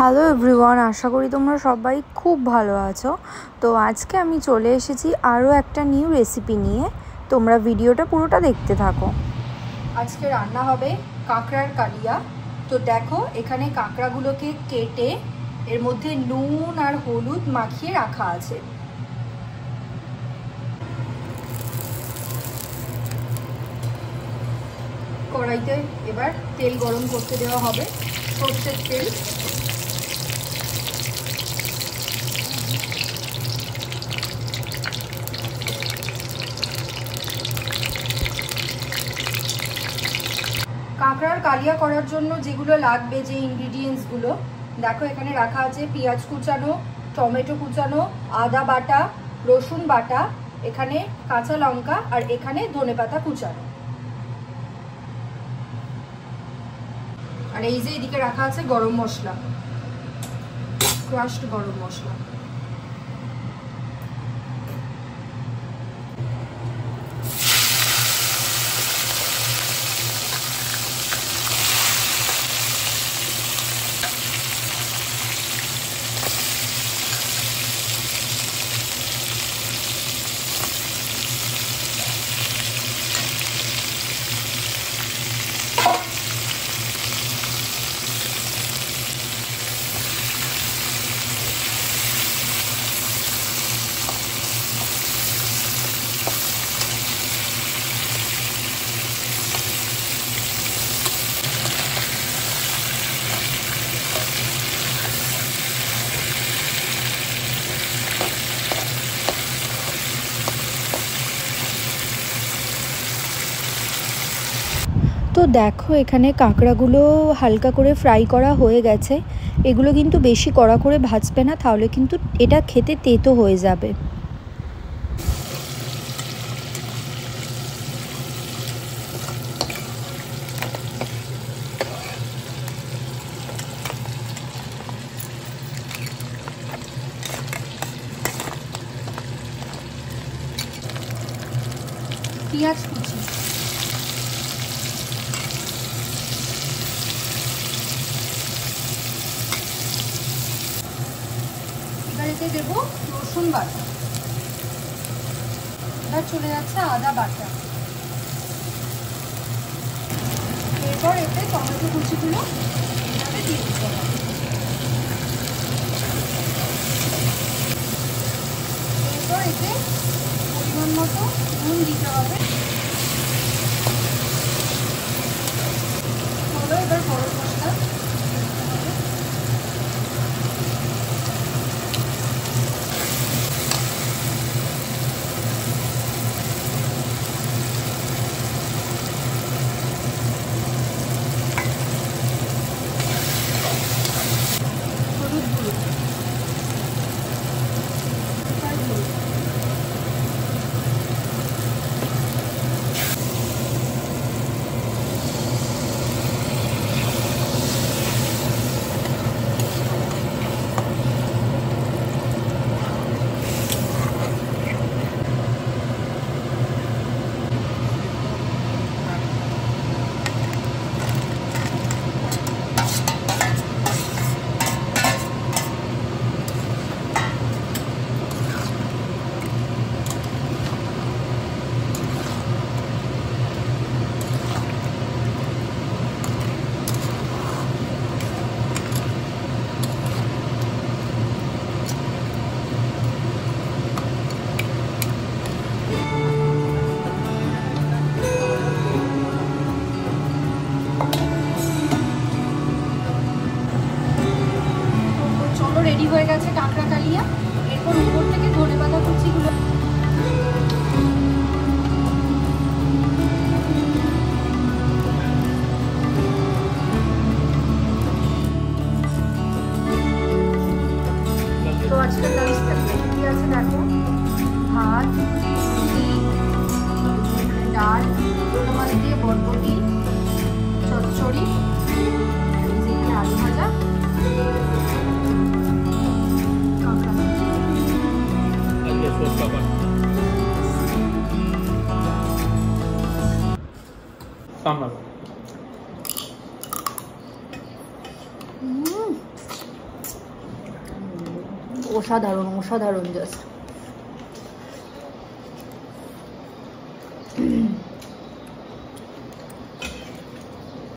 Hello everyone, আশা করি তোমরা সবাই খুব ভালো আছো। তো আজকে আমি চলে এসেছি আরও একটা নিউ রেসিপি নিয়ে। তোমরা ভিডিওটা পুরোটা দেখতে থাকো। আজকে রান্না হবে কাঁকড়ার কালিয়া। তো দেখো, এখানে কাঁকড়াগুলোকে কেটে এর মধ্যে নুন আর হলুদ মাখিয়ে রাখা আছে। কড়াইতে এবার তেল গরম করতে দেওয়া হবে, সর্ষের তেল। কাঁকড়ার কালিয়া করার জন্য যেগুলো লাগবে, যে ইনগ্রিডিয়েন্টসগুলো দেখো, এখানে রাখা আছে পেঁয়াজ কুচানো, টমেটো কুচানো, আদা বাটা, রসুন বাটা, এখানে কাঁচা লঙ্কা, আর এখানে ধনেপাতা কুচানো। আর এই যে এদিকে রাখা আছে গরম মশলা, ক্রাশড গরম মশলা। তো দেখো, এখানে কাঁকড়াগুলো হালকা করে ফ্রাই করা হয়ে গেছে। এগুলো কিন্তু বেশি কড়া করে ভাজবে না, তাহলে কিন্তু এটা খেতে তেতো হয়ে যাবে। পেঁয়াজ কুচি, এবারে দেবো রসুন বাটা, এবার চলে যাচ্ছে আদা বাটা, এরপর এতে টমেটো কুচিগুলো এভাবে দিয়ে দিতে হবে। এরপর এতে পরিমাণ মতো নুন দিতে হবে। হলো এবার গরম মশলা, রেডি হয়ে গেছে কাঁকড়া কালিয়া। এরপর উপর থেকে ধনেপাতা কুচিগুলো তো আজকের লাঞ্চটা কি আছে দেখো, ভাত, রুটি, ডাল, মাছ দিয়ে বরবটি, চচ্চড়ি, যেখানে আলু ভাজা, অসাধারণ অসাধারণ জাস্ট।